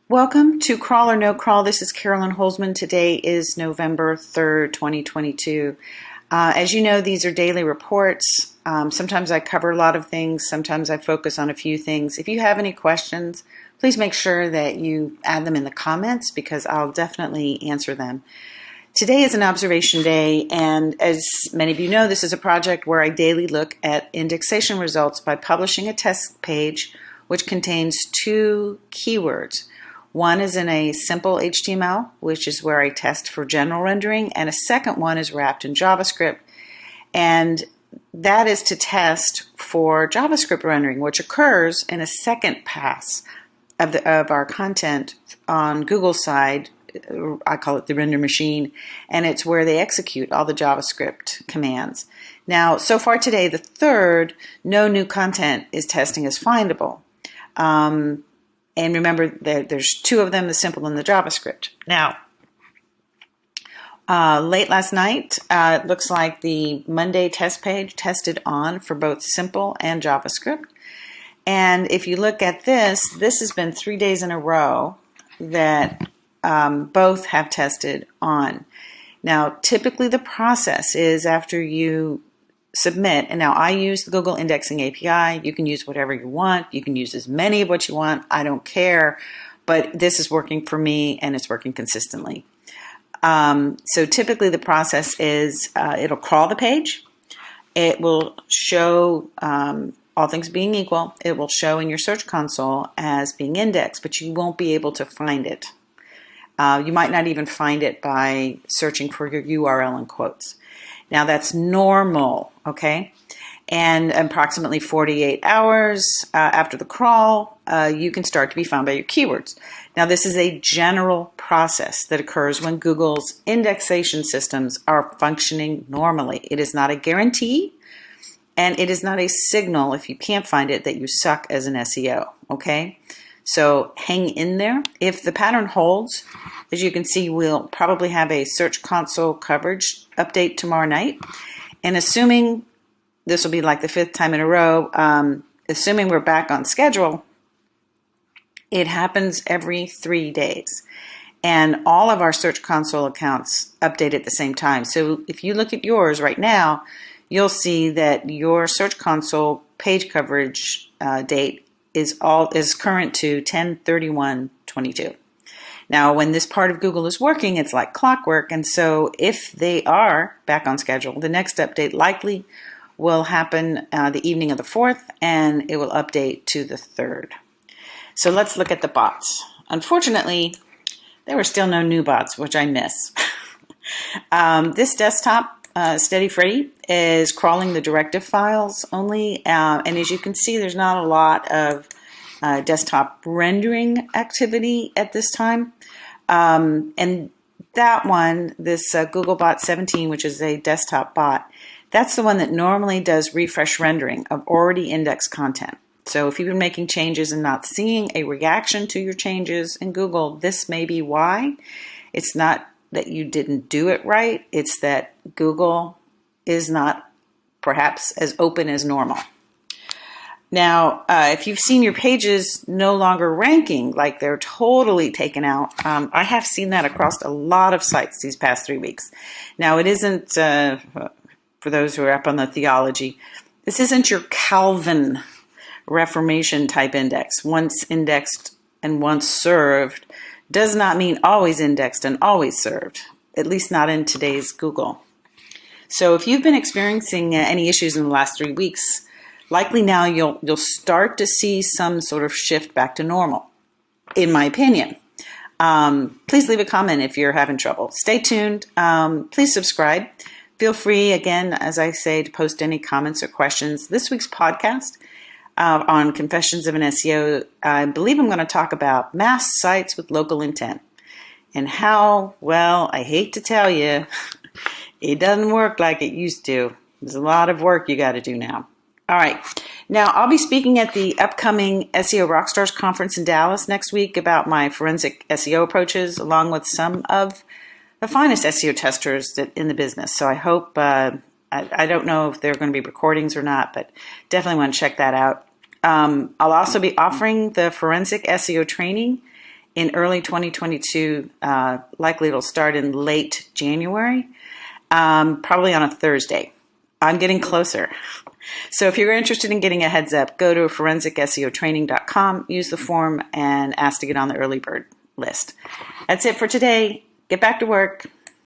Welcome to Crawl or No Crawl. This is Carolyn Holzman. Today is November 3rd, 2022. As you know, these are daily reports. Sometimes I cover a lot of things. Sometimes I focus on a few things. If you have any questions, please make sure that you add them in the comments because I'll definitely answer them. Today is an observation day, and as many of you know, this is a project where I daily look at indexation results by publishing a test page which contains two keywords. One is in a simple HTML, which is where I test for general rendering, and a second one is wrapped in JavaScript, and that is to test for JavaScript rendering, which occurs in a second pass of our content on Google's side. I call it the render machine, and it's where they execute all the JavaScript commands. Now, so far today, the third, no new content is testing as findable. And remember that there's two of them, the simple and the JavaScript. Now, late last night, it looks like the Monday test page tested on for both simple and JavaScript. And if you look at this has been 3 days in a row that both have tested on. Now, typically the process is after you submit, and now I use the Google Indexing API. You can use whatever you want. You can use as many of what you want. I don't care, but this is working for me and it's working consistently. So typically the process is it'll crawl the page. It will show, all things being equal, it will show in your search console as being indexed, but you won't be able to find it. You might not even find it by searching for your URL in quotes. Now that's normal, okay? And approximately 48 hours after the crawl, you can start to be found by your keywords. Now this is a general process that occurs when Google's indexation systems are functioning normally. It is not a guarantee, and it is not a signal, if you can't find it, that you suck as an SEO, okay? So hang in there. If the pattern holds, as you can see, we'll probably have a Search Console coverage update tomorrow night. And assuming this will be like the fifth time in a row, assuming we're back on schedule, it happens every 3 days. And all of our Search Console accounts update at the same time. So if you look at yours right now, you'll see that your Search Console page coverage date is current to 10/31/22. Now, when this part of Google is working, it's like clockwork, and so if they are back on schedule, the next update likely will happen the evening of the 4th, and it will update to the 3rd. So let's look at the bots. Unfortunately, there were still no new bots, which I miss. This desktop, Steady Freddy, is crawling the directive files only, and as you can see, there's not a lot of desktop rendering activity at this time. And that one, this Googlebot 17, which is a desktop bot, that's the one that normally does refresh rendering of already indexed content. So if you've been making changes and not seeing a reaction to your changes in Google, this may be why. It's not that you didn't do it right, it's that Google is not perhaps as open as normal. Now, if you've seen your pages no longer ranking, like they're totally taken out, I have seen that across a lot of sites these past 3 weeks. Now, it isn't, for those who are up on the theology, this isn't your Calvin Reformation type index. Once indexed and once served does not mean always indexed and always served, at least not in today's Google. So if you've been experiencing any issues in the last 3 weeks, likely now you'll start to see some sort of shift back to normal, in my opinion. Please leave a comment if you're having trouble. Stay tuned. Please subscribe. Feel free, again, as I say, to post any comments or questions. This week's podcast on Confessions of an SEO, I believe I'm going to talk about mass sites with local intent and how, well, I hate to tell you, it doesn't work like it used to. There's a lot of work you got to do now. All right. Now, I'll be speaking at the upcoming SEO Rockstars conference in Dallas next week about my forensic SEO approaches, along with some of the finest SEO testers in the business. So I hope, I don't know if there are going to be recordings or not, but definitely want to check that out. I'll also be offering the forensic SEO training in early 2022. Likely it'll start in late January, probably on a Thursday. I'm getting closer. So if you're interested in getting a heads up, go to forensicseotraining.com, use the form, and ask to get on the early bird list. That's it for today. Get back to work.